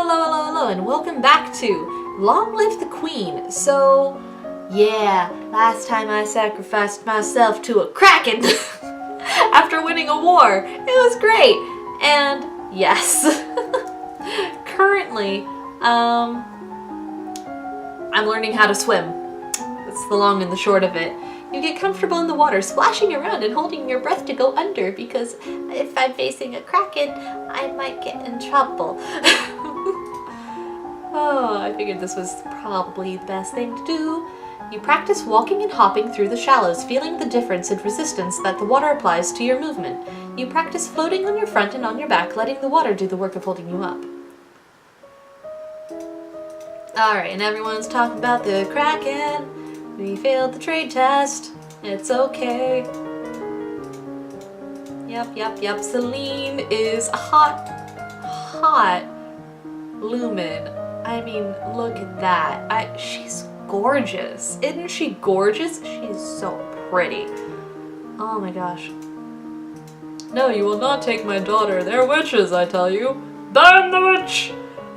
Hello, and welcome back to Long Live the Queen. So, yeah, last time I sacrificed myself to a kraken after winning a war. It was great. And yes, currently, I'm learning how to swim. That's the long and the short of it. You get comfortable in the water, splashing around and holding your breath to go under, because if I'm facing a kraken, I might get in trouble. Oh, I figured this was probably the best thing to do. You practice walking and hopping through the shallows, feeling the difference in resistance that the water applies to your movement. You practice floating on your front and on your back, letting the water do the work of holding you up. Alright, and everyone's talking about the kraken. We failed the trade test. It's okay. Yep. Celine is a hot lumen. I mean, look at that. She's gorgeous. Isn't she gorgeous? She's so pretty. Oh my gosh. No, you will not take my daughter. They're witches, I tell you. Burn the witch!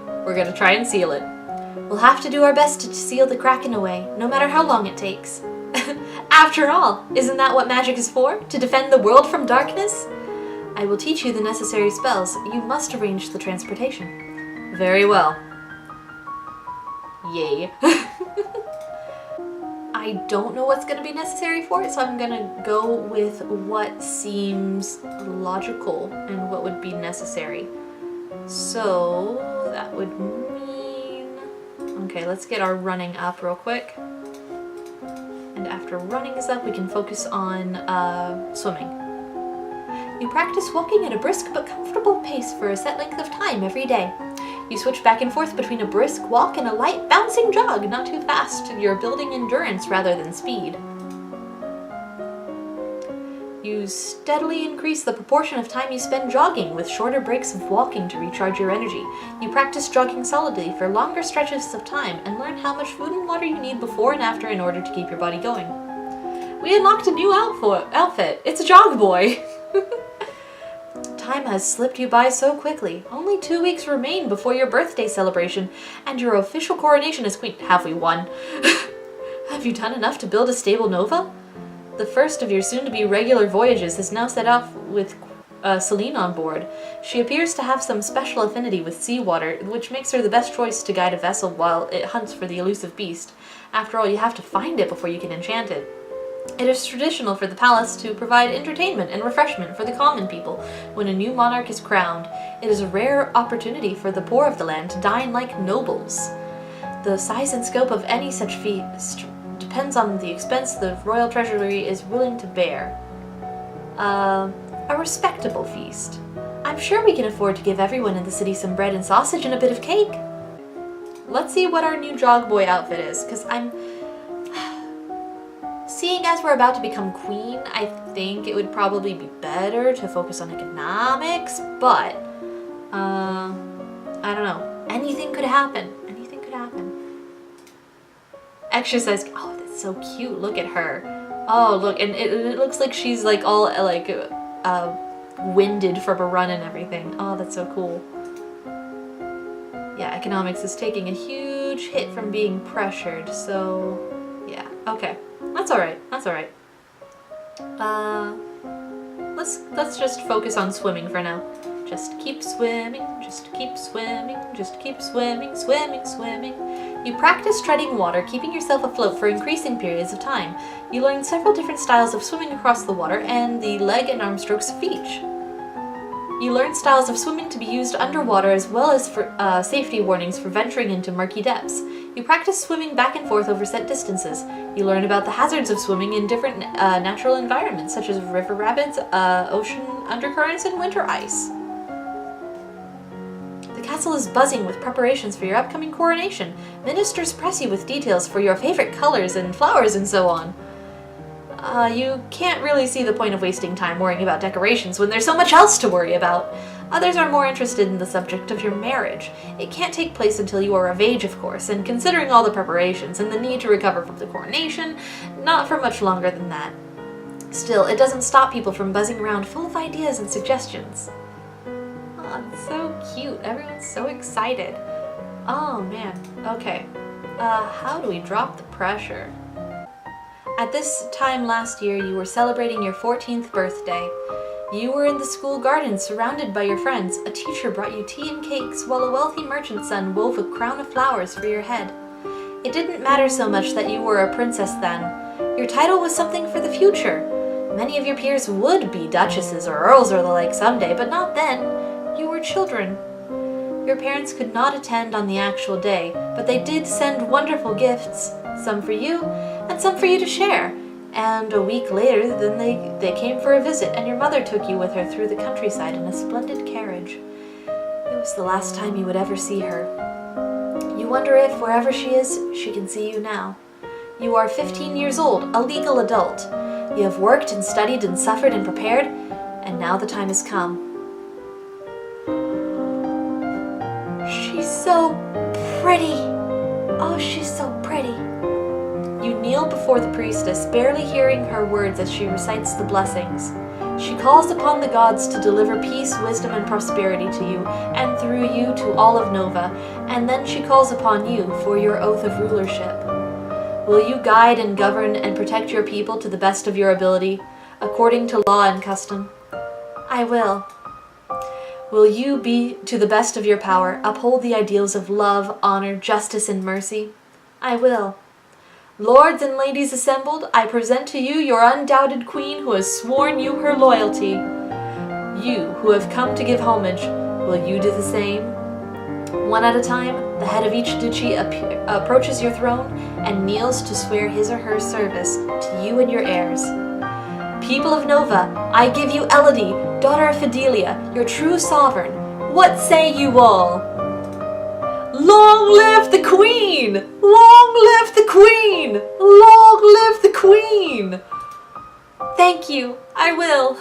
We're gonna try and seal it. We'll have to do our best to seal the kraken away, no matter how long it takes. After all, isn't that what magic is for? To defend the world from darkness? I will teach you the necessary spells. You must arrange the transportation. Very well. Yay. I don't know what's going to be necessary for it, so I'm going to go with what seems logical and what would be necessary. So that would mean... Okay, let's get our running up real quick. And after running is up, we can focus on swimming. You practice walking at a brisk but comfortable pace for a set length of time every day. You switch back and forth between a brisk walk and a light bouncing jog, not too fast. You're building endurance rather than speed. You steadily increase the proportion of time you spend jogging, with shorter breaks of walking to recharge your energy. You practice jogging solidly for longer stretches of time and learn how much food and water you need before and after in order to keep your body going. We unlocked a new outfit. It's a jog boy. Time has slipped you by so quickly. Only 2 weeks remain before your birthday celebration and your official coronation as queen. Have we won? Have you done enough to build a stable nova? The first of your soon-to-be regular voyages is now set off with Celine on board. She appears to have some special affinity with seawater, which makes her the best choice to guide a vessel while it hunts for the elusive beast. After all, you have to find it before you can enchant it. It is traditional for the palace to provide entertainment and refreshment for the common people when a new monarch is crowned. It is a rare opportunity for the poor of the land to dine like nobles. The size and scope of any such feast depends on the expense the royal treasury is willing to bear. A respectable feast. I'm sure we can afford to give everyone in the city some bread and sausage and a bit of cake. Let's see what our new jog boy outfit is, because seeing as we're about to become queen, I think it would probably be better to focus on economics, but I don't know. Anything could happen. Anything could happen. Exercise. Oh, that's so cute. Look at her. Oh, look, and it looks like she's like all like winded from a run and everything. Oh, that's so cool. Yeah, economics is taking a huge hit from being pressured. So, yeah. Okay, that's all right. That's all right. Let's just focus on swimming for now. Just keep swimming, just keep swimming, just keep swimming, swimming. You practice treading water, keeping yourself afloat for increasing periods of time. You learn several different styles of swimming across the water and the leg and arm strokes of each. You learn styles of swimming to be used underwater as well as for safety warnings for venturing into murky depths. You practice swimming back and forth over set distances. You learn about the hazards of swimming in different natural environments such as river rapids, ocean undercurrents, and winter ice. The castle is buzzing with preparations for your upcoming coronation. Ministers press you with details for your favorite colors and flowers and so on. You can't really see the point of wasting time worrying about decorations when there's so much else to worry about. Others are more interested in the subject of your marriage. It can't take place until you are of age, of course, and considering all the preparations and the need to recover from the coronation, not for much longer than that. Still, it doesn't stop people from buzzing around full of ideas and suggestions. Oh, it's so cute. Everyone's so excited. Oh man, okay. How do we drop the pressure? At this time last year, you were celebrating your 14th birthday. You were in the school garden surrounded by your friends. A teacher brought you tea and cakes, while a wealthy merchant's son wove a crown of flowers for your head. It didn't matter so much that you were a princess then. Your title was something for the future. Many of your peers would be duchesses or earls or the like someday, but not then. You were children. Your parents could not attend on the actual day, but they did send wonderful gifts, some for you, and some for you to share. And a week later, then they came for a visit, and your mother took you with her through the countryside in a splendid carriage. It was the last time you would ever see her. You wonder if, wherever she is, she can see you now. You are 15 years old, a legal adult. You have worked and studied and suffered and prepared, and now the time has come. She's so pretty. Oh, she's so pretty. You kneel before the priestess, barely hearing her words as she recites the blessings. She calls upon the gods to deliver peace, wisdom, and prosperity to you, and through you to all of Nova, and then she calls upon you for your oath of rulership. Will you guide and govern and protect your people to the best of your ability, according to law and custom? I will. Will you be, to the best of your power, uphold the ideals of love, honor, justice, and mercy? I will. Lords and ladies assembled, I present to you your undoubted queen who has sworn you her loyalty. You who have come to give homage, will you do the same? One at a time, the head of each duchy approaches your throne and kneels to swear his or her service to you and your heirs. People of Nova, I give you Elodie, daughter of Fidelia, your true sovereign. What say you all? Long live the Queen! Long live the Queen! Long live the Queen! Thank you, I will.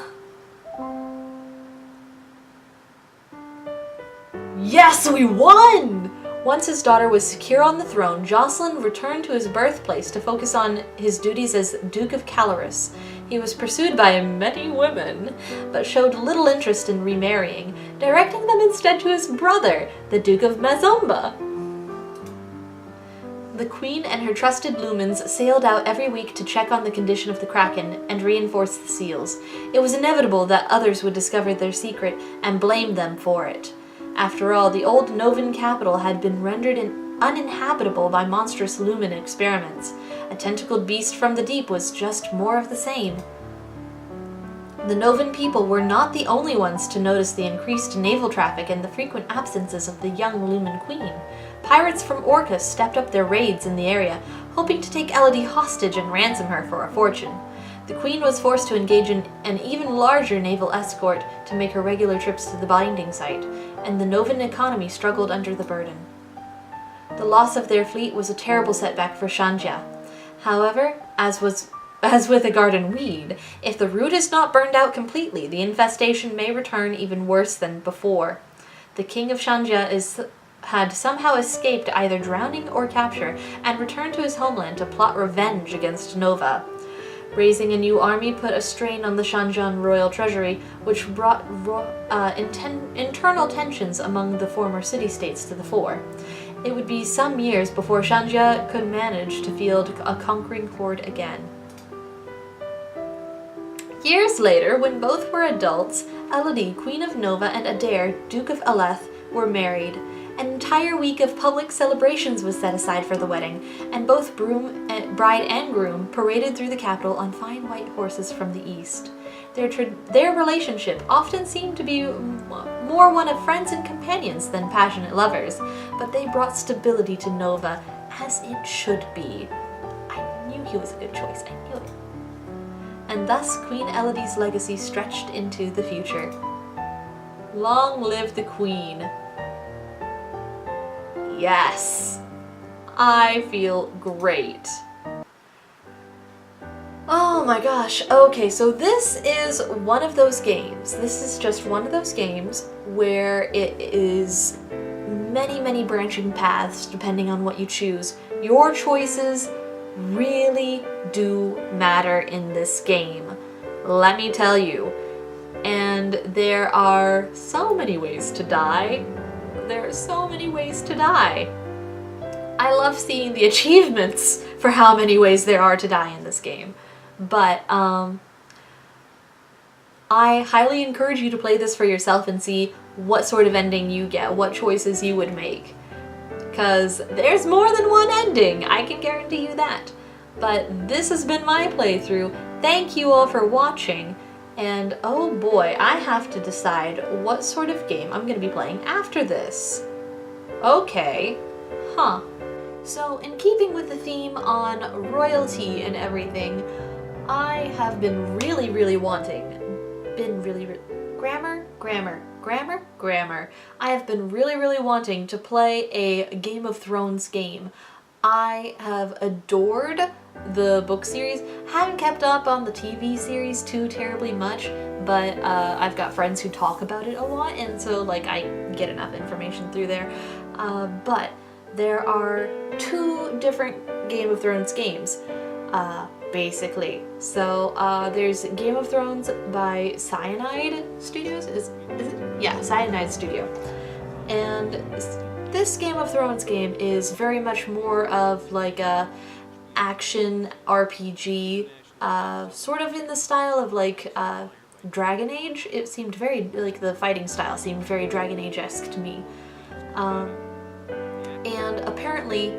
Yes, we won! Once his daughter was secure on the throne, Jocelyn returned to his birthplace to focus on his duties as Duke of Caloris. He was pursued by many women, but showed little interest in remarrying, directing them instead to his brother, the Duke of Mazomba. The Queen and her trusted lumens sailed out every week to check on the condition of the Kraken and reinforce the seals. It was inevitable that others would discover their secret and blame them for it. After all, the old Novan capital had been rendered uninhabitable by monstrous lumen experiments. A tentacled beast from the deep was just more of the same. The Novan people were not the only ones to notice the increased naval traffic and the frequent absences of the young Lumen Queen. Pirates from Orcus stepped up their raids in the area, hoping to take Elodie hostage and ransom her for a fortune. The Queen was forced to engage in an even larger naval escort to make her regular trips to the binding site, and the Novan economy struggled under the burden. The loss of their fleet was a terrible setback for Shanja. However, as with a garden weed, if the root is not burned out completely, the infestation may return even worse than before. The king of Shanja had somehow escaped either drowning or capture, and returned to his homeland to plot revenge against Nova. Raising a new army put a strain on the Shanjan royal treasury, which brought internal tensions among the former city-states to the fore. It would be some years before Shanja could manage to field a conquering horde again. Years later, when both were adults, Elodie, Queen of Nova, and Adair, Duke of Aleth, were married. An entire week of public celebrations was set aside for the wedding, and both bride and groom paraded through the capital on fine white horses from the east. Their relationship often seemed to be more one of friends and companions than passionate lovers, but they brought stability to Nova, as it should be. I knew he was a good choice, I knew it. And thus Queen Elodie's legacy stretched into the future. Long live the Queen! Yes! I feel great. Oh my gosh, okay, so this is one of those games. This is just one of those games where it is many branching paths depending on what you choose. Your choices really do matter in this game, let me tell you. And there are so many ways to die. there are so many ways to die. I love seeing the achievements for how many ways there are to die in this game. But, I highly encourage you to play this for yourself and see what sort of ending you get, what choices you would make. Because there's more than one ending, I can guarantee you that. But this has been my playthrough. Thank you all for watching. And oh boy, I have to decide what sort of game I'm going to be playing after this. Okay, huh. So in keeping with the theme on royalty and everything, I have been really wanting, grammar. I have been really wanting to play a Game of Thrones game. I have adored the book series. Haven't kept up on the TV series too terribly much, but I've got friends who talk about it a lot, and so like I get enough information through there. But there are 2 different Game of Thrones games, basically. So there's Game of Thrones by Cyanide Studios. Is it? Yeah, Cyanide Studio. And this Game of Thrones game is very much more of like a action RPG, sort of in the style of like Dragon Age. It seemed very, like the fighting style seemed very Dragon Age-esque to me. And apparently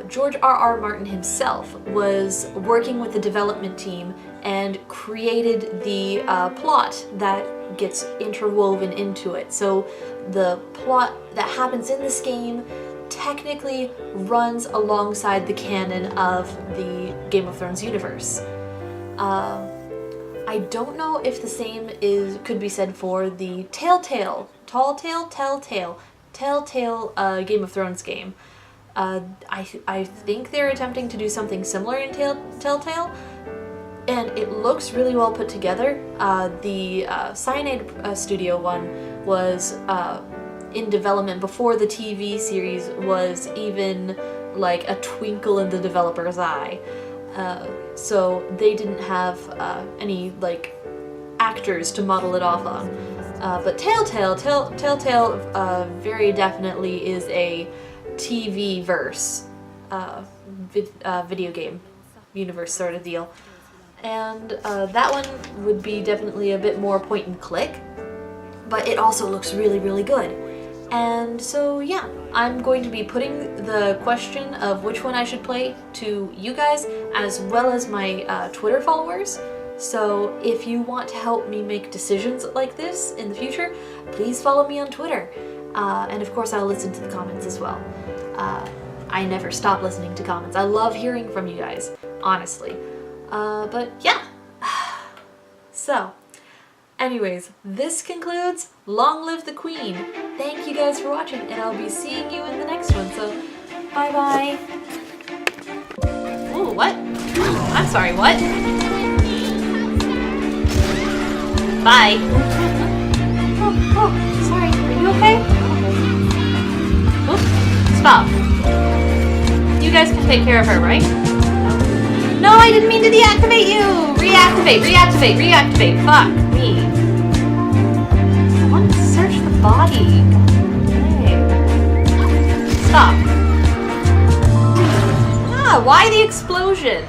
George R.R. Martin himself was working with the development team and created the plot that gets interwoven into it. So the plot that happens in this game technically runs alongside the canon of the Game of Thrones universe. I don't know if the same could be said for the Telltale Game of Thrones game. I think they're attempting to do something similar in Telltale, and it looks really well put together. The Cyanide Studio one was in development before the TV series was even like a twinkle in the developer's eye. So they didn't have any like actors to model it off on. But Telltale very definitely is a TV-verse, video game universe sort of deal. And that one would be definitely a bit more point and click, but it also looks really good. And so yeah, I'm going to be putting the question of which one I should play to you guys as well as my Twitter followers. So if you want to help me make decisions like this in the future, please follow me on Twitter. And of course I'll listen to the comments as well. I never stop listening to comments. I love hearing from you guys, honestly. But yeah. So, anyways, this concludes Long Live the Queen. Thank you guys for watching, and I'll be seeing you in the next one, so bye-bye. Ooh, what? I'm sorry, what? Bye. Oh, sorry, are you okay? Oops, stop. You guys can take care of her, right? No, I didn't mean to deactivate you! Reactivate! Fuck me. I want to search the body. Okay. Stop. Ah, why the explosion?